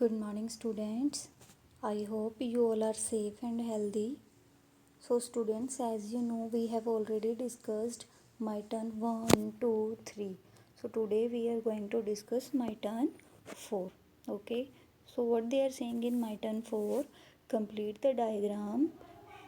Good morning, students. I hope you all are safe and healthy. So, students, as you know, we have already discussed my turn 1, 2, 3. So, today we are going to discuss my turn 4. Okay. So, what they are saying in my turn 4, complete the diagram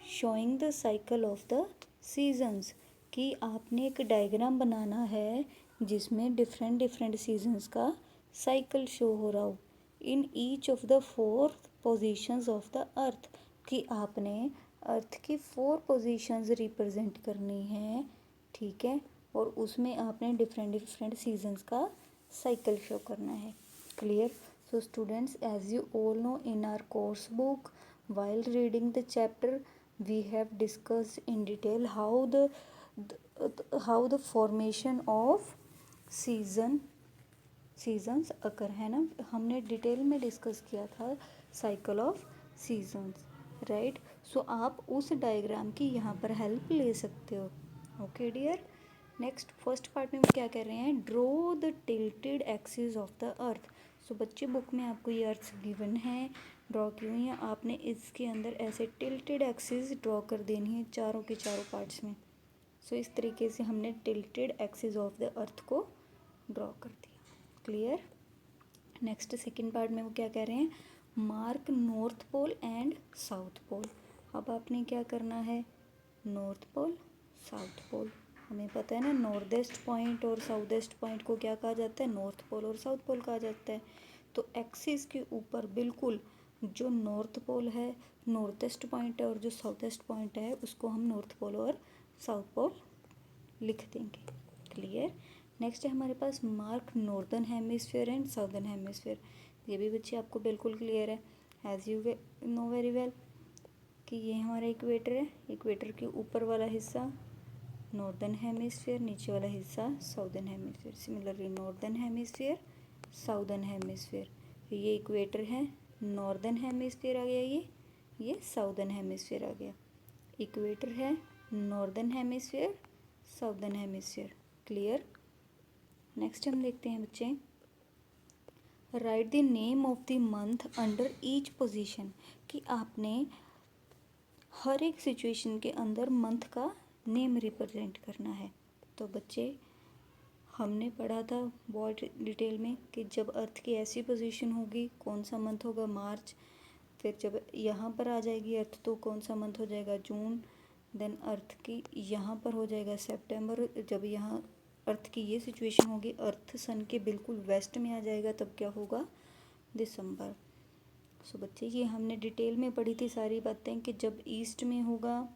showing the cycle of the seasons. कि आपने एक diagram बनाना है जिसमें different seasons का cycle show हो रहा हो in each of the 4 positions of the अर्थ, कि आपने अर्थ की 4 पोजीशंस रिप्रेजेंट करनी है, ठीक है, और उसमें आपने डिफरेंट सीजन्स का साइकिल शो करना है. Clear? So students, as you all know, in our course book while reading the chapter we have discussed in detail how the formation of seasons occur, है ना. हमने डिटेल में discuss किया था cycle of seasons, right. So आप उस diagram की यहाँ पर हेल्प ले सकते हो. Okay dear. Next first part में वो क्या कह रहे हैं, draw the tilted axis of the earth. So बच्चे बुक में आपको ये अर्थ गिवन है, ड्रॉ की हुई है. आपने इसके अंदर ऐसे टिल्टेड एक्सिस ड्रॉ कर देनी है चारों के चारों पार्ट्स में. सो इस तरीके से हमने टिल्टेड एक्सिस ऑफ द अर्थ को ड्रॉ कर दिया. क्लियर? नेक्स्ट सेकंड पार्ट में वो क्या कह रहे हैं, mark north pole and south pole. अब आपने क्या करना है, नॉर्थ पोल साउथ पोल. हमें पता है ना, नॉर्थ ईस्ट पॉइंट और साउथ ईस्ट पॉइंट को क्या कहा जाता है, नॉर्थ पोल और साउथ पोल कहा जाता है. तो एक्सिस के ऊपर बिल्कुल जो नॉर्थ पोल है, नॉर्थ ईस्ट पॉइंट है, और जो साउथ ईस्ट पॉइंट है उसको हम नॉर्थ पोल और साउथ पोल लिख देंगे. क्लियर? नेक्स्ट है हमारे पास mark northern hemisphere and southern hemisphere. ये भी बच्चे आपको बिल्कुल क्लियर है, as you know very well, कि ये हमारा इक्वेटर है. इक्वेटर के ऊपर वाला हिस्सा नॉर्दर्न हेमिस्फीयर, नीचे वाला हिस्सा southern hemisphere. Similarly northern hemisphere, southern hemisphere. ये इक्वेटर है, नॉर्दर्न हेमिस्फीयर आ गया, ये साउदर्न हेमिस्फीयर आ गया. इक्वेटर है, northern hemisphere, southern hemisphere. Clear? Next हम देखते हैं बच्चे, right the name of the month under each position. कि आपने हर एक सिचुएशन के अंदर मंथ का नेम रिप्रेजेंट करना है. तो बच्चे हमने पढ़ा था बहुत डिटेल में कि जब अर्थ की ऐसी पोजीशन होगी कौन सा मंथ होगा, मार्च. फिर जब यहाँ पर आ जाएगी अर्थ तो कौन सा मंथ हो जाएगा, जून. देन अर्थ की यहाँ पर हो जाएगा सितंबर. जब यहाँ अर्थ की ये सिचुएशन होगी, अर्थ सन के बिल्कुल वेस्ट में आ जाएगा, तब क्या होगा, दिसंबर. सो बच्चे ये हमने डिटेल में पढ़ी थी सारी बातें, कि जब ईस्ट में होगा,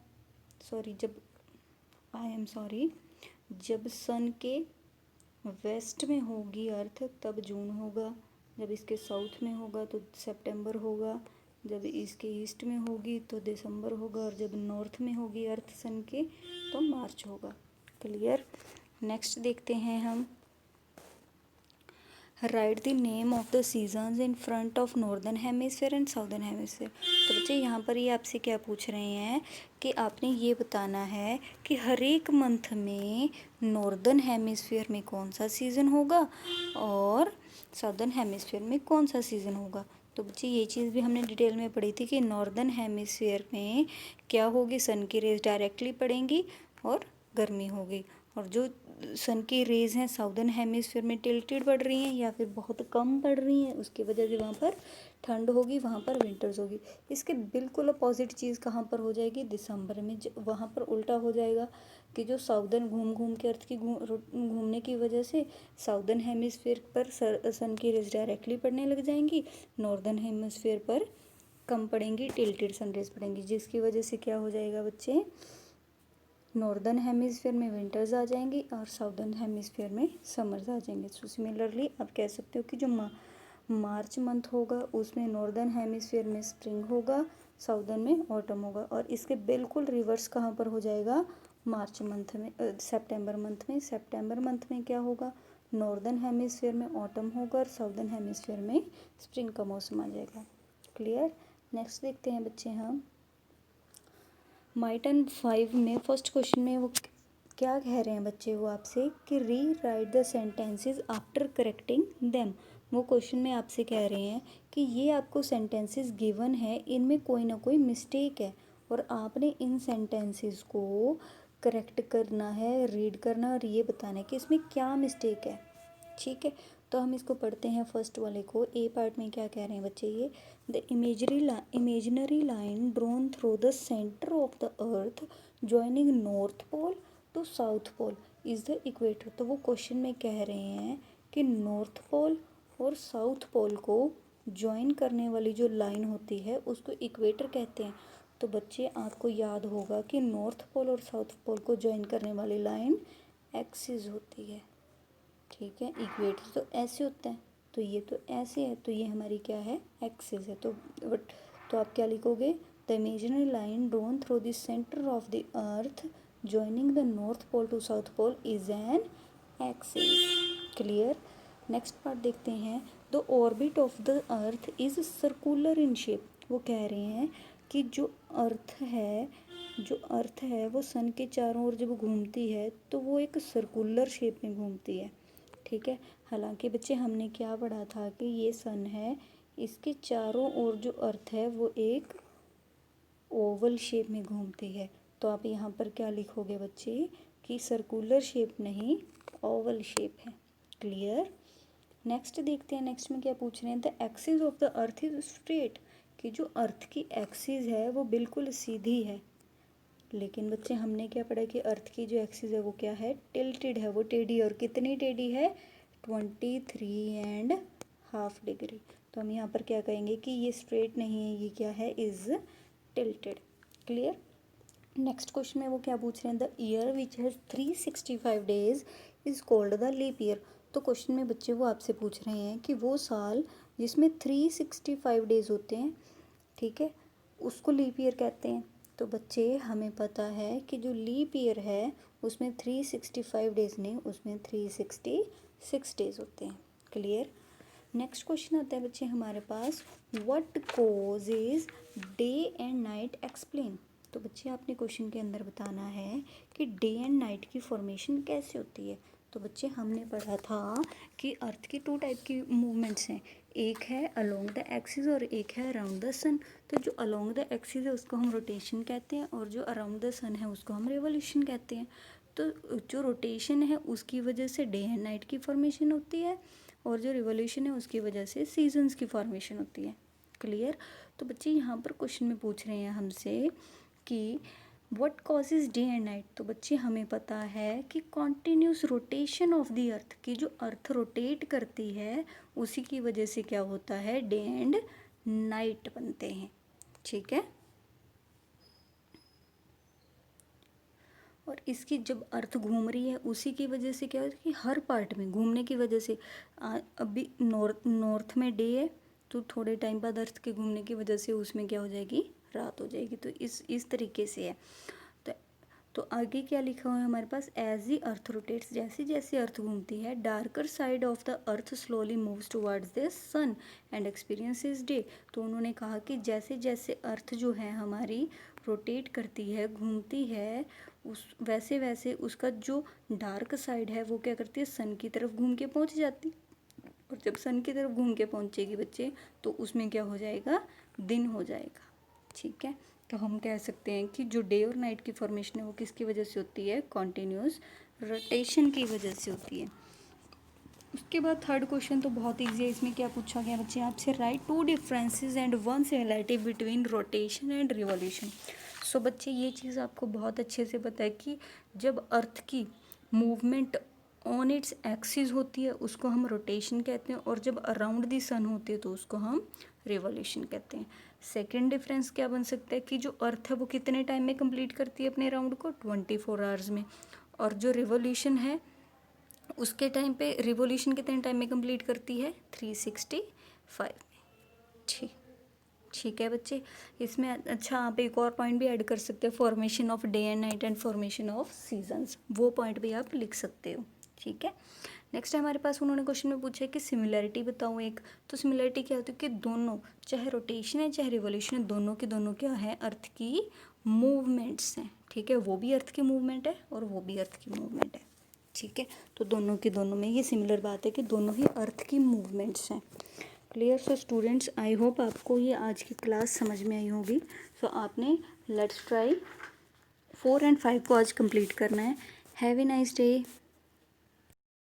जब सन के वेस्ट में होगी अर्थ तब जून होगा. जब इसके साउथ में होगा तो सितंबर होगा. जब इसके ईस्ट में होगी तो दिसंबर होगा. और जब नॉर्थ में होगी अर्थ सन के तो मार्च होगा. क्लियर? नेक्स्ट देखते हैं हम, right the name of the seasons in front of northern hemisphere and southern hemisphere. तो बच्चे यहाँ पर ये आपसे क्या पूछ रहे हैं कि आपने ये बताना है कि हर एक मंथ में नॉर्दर्न हेमिस्फीयर में कौन सा सीज़न होगा और साउदर्न हेमिस्फीयर में कौन सा सीज़न होगा. तो बच्चे ये चीज़ भी हमने डिटेल में पढ़ी थी कि नॉर्दर्न हेमिस्फीयर में क्या होगी, सन की रेज डायरेक्टली पड़ेंगी और गर्मी होगी. और जो सन की रेज हैं साउदर्न हेमिस्फीयर में टिल्टेड पड़ रही हैं या फिर बहुत कम पड़ रही हैं, उसकी वजह से वहाँ पर ठंड होगी, वहाँ पर विंटर्स होगी. इसके बिल्कुल अपोजिट चीज़ कहाँ पर हो जाएगी, दिसंबर में. वहाँ पर उल्टा हो जाएगा कि जो साउदर्न घूम के अर्थ की घूमने की वजह से साउदर्न हेमिस्फीयर पर सन की रेज डायरेक्टली पड़ने लग जाएंगी, नॉर्दर्न हेमिस्फीयर पर कम पड़ेंगी, टिल्टेड सन रेज पड़ेंगी, जिसकी वजह से क्या हो जाएगा बच्चे, नॉर्दर्न हेमिस्फीयर में विंटर्स आ जाएंगी और साउदर्न हेमिस्फीयर में समर्स आ जाएंगे. सो सिमिलरली आप कह सकते हो कि जो मार्च मंथ होगा उसमें नॉर्दर्न हेमिस्फीयर में स्प्रिंग होगा, साउदर्न में ऑटम होगा. और इसके बिल्कुल रिवर्स कहाँ पर हो जाएगा, मार्च मंथ में, सितंबर मंथ में. सितंबर मंथ में क्या होगा, नॉर्दर्न हेमिस्फीयर में ऑटम होगा और साउदर्न हेमिस्फीयर में स्प्रिंग का मौसम आ जाएगा. क्लियर? नेक्स्ट देखते हैं बच्चे हम, माई टर्न 5 में फर्स्ट क्वेश्चन में वो क्या कह रहे हैं बच्चे, वो आपसे कि री right the sentences after correcting them. वो क्वेश्चन में आपसे कह रहे हैं कि ये आपको सेंटेंसेस गिवन है, इनमें कोई ना कोई मिस्टेक है और आपने इन सेंटेंसेस को करेक्ट करना है, रीड करना और ये बताना है कि इसमें क्या मिस्टेक है। ठीक है, तो हम इसको पढ़ते हैं फर्स्ट वाले को। ए पार्ट में क्या कह रहे हैं बच्चे, ये the imaginary line drawn through the centre of the earth joining north pole to south pole is the equator. तो वो क्वेश्चन में कह रहे हैं कि नॉर्थ पोल और साउथ पोल को ज्वाइन करने वाली जो लाइन होती है उसको इक्वेटर कहते हैं। तो बच्चे आपको याद होगा कि नॉर्थ पोल और साउथ पोल को ज्वाइन करने वाली लाइन एक्सिस होती है। ठीक है, इक्वेटर तो ऐसे होता है, तो ये तो ऐसे है, तो ये हमारी क्या है, एक्सिस है। तो आप क्या लिखोगे, the imaginary line drawn through the centre of the earth joining the north pole to south pole is an axis. Clear. Next part देखते हैं। The orbit of the earth is circular in shape. वो कह रहे हैं कि जो अर्थ है वो सन के चारों ओर जब घूमती है तो वो एक सर्कुलर शेप में घूमती है। ठीक है, हालांकि बच्चे हमने क्या पढ़ा था कि ये सन है, इसके चारों ओर जो अर्थ है वो एक ओवल शेप में घूमती है। तो आप यहाँ पर क्या लिखोगे बच्चे कि सर्कुलर शेप नहीं, ओवल शेप है। क्लियर। नेक्स्ट देखते हैं, नेक्स्ट में क्या पूछ रहे हैं, the axis of the earth is straight. कि जो अर्थ की एक्सिस है वो बिल्कुल सीधी है, लेकिन बच्चे हमने क्या पढ़ा कि अर्थ की जो एक्सिस है वो क्या है, टिल्टेड है, वो टेढ़ी। और कितनी टेढ़ी है, 23.5 डिग्री। तो हम यहाँ पर क्या कहेंगे कि ये स्ट्रेट नहीं है, ये क्या है, is tilted. Clear. Next question में वो क्या पूछ रहे हैं, the year which has 365 days is called the leap year. तो क्वेश्चन में बच्चे वो आपसे पूछ रहे हैं कि वो साल जिसमें 365 डेज होते हैं, ठीक है, उसको लीप ईयर कहते हैं। तो बच्चे हमें पता है कि जो लीप ईयर है उसमें 365 डेज नहीं, उसमें 366 डेज होते हैं। क्लियर। नेक्स्ट क्वेश्चन आता है बच्चे हमारे पास, what causes day and night explain. तो बच्चे आपने क्वेश्चन के अंदर बताना है कि डे एंड नाइट की फॉर्मेशन कैसे होती है। तो बच्चे हमने पढ़ा था कि अर्थ की 2 टाइप की मूवमेंट्स हैं, एक है अलोंग द एक्सिस और एक है अराउंड द सन। तो जो अलोंग द एक्सिस है उसको हम रोटेशन कहते हैं और जो अराउंड द सन है उसको हम रिवोल्यूशन कहते हैं। तो जो रोटेशन है उसकी वजह से डे एंड नाइट की फॉर्मेशन होती है और जो रिवोल्यूशन है उसकी वजह से सीजन्स की फॉर्मेशन होती है। क्लियर। तो बच्चे यहाँ पर क्वेश्चन में पूछ रहे हैं हमसे कि what causes day and night. तो बच्चे हमें पता है कि कॉन्टिन्यूस रोटेशन ऑफ द अर्थ, की जो अर्थ रोटेट करती है उसी की वजह से क्या होता है, डे एंड नाइट बनते हैं। ठीक है। और इसकी जब अर्थ घूम रही है उसी की वजह से क्या होता है कि हर पार्ट में घूमने की वजह से अभी नॉर्थ में डे है तो थोड़े टाइम बाद अर्थ के घूमने की वजह से उसमें क्या हो जाएगी, रात हो जाएगी। तो इस तरीके से है। तो तो आगे क्या लिखा हुआ है हमारे पास, एज दी अर्थ रोटेट्स, जैसे जैसे अर्थ घूमती है darker side of the earth slowly moves towards the sun and experiences day. तो उन्होंने कहा कि जैसे जैसे अर्थ जो है हमारी रोटेट करती है, घूमती है, उस वैसे वैसे उसका जो डार्क साइड है वो क्या करती है, सन की तरफ घूम के पहुंच जाती। और जब सन की तरफ घूम के पहुंचेगी बच्चे तो उसमें क्या हो जाएगा, दिन हो जाएगा। ठीक है। तो हम कह सकते हैं कि जो डे और नाइट की फॉर्मेशन है वो किसकी वजह से होती है, कॉन्टिन्यूस रोटेशन की वजह से होती है। उसके बाद थर्ड क्वेश्चन तो बहुत ईजी है। इसमें क्या पूछा गया बच्चे आपसे, write 2 differences and 1 similarity between rotation and revolution. So बच्चे ये चीज़ आपको बहुत अच्छे से पता है कि जब अर्थ की मूवमेंट ऑन इट्स एक्सिस होती है उसको हम रोटेशन कहते हैं और जब अराउंड दी सन होती है तो उसको हम रिवॉल्यूशन कहते हैं। सेकेंड डिफरेंस क्या बन सकता है कि जो अर्थ है वो कितने टाइम में कंप्लीट करती है अपने राउंड को, 24 आवर्स में। और जो रिवॉल्यूशन है उसके टाइम पे रिवॉल्यूशन कितने टाइम में कंप्लीट करती है, 365 में। ठीक है बच्चे। इसमें अच्छा आप एक और पॉइंट भी ऐड कर सकते हो, formation of day and night and formation of seasons, वो पॉइंट भी आप लिख सकते हो। ठीक है। नेक्स्ट हमारे पास उन्होंने क्वेश्चन में पूछा है कि सिमिलरिटी बताओ एक। तो सिमिलरिटी क्या होती है कि दोनों, चाहे रोटेशन है चाहे रिवॉल्यूशन है, दोनों के दोनों क्या है, अर्थ की मूवमेंट्स हैं। ठीक है, वो भी अर्थ की मूवमेंट है और वो भी अर्थ की मूवमेंट है। ठीक है, तो दोनों की दोनों में ये सिमिलर बात है कि दोनों ही अर्थ की मूवमेंट्स हैं। Clear. So students, I hope आपको ये आज की क्लास समझ में आई होगी। सो आपने लेट्स ट्राई 4 और 5 को आज कंप्लीट करना है। Have a nice day.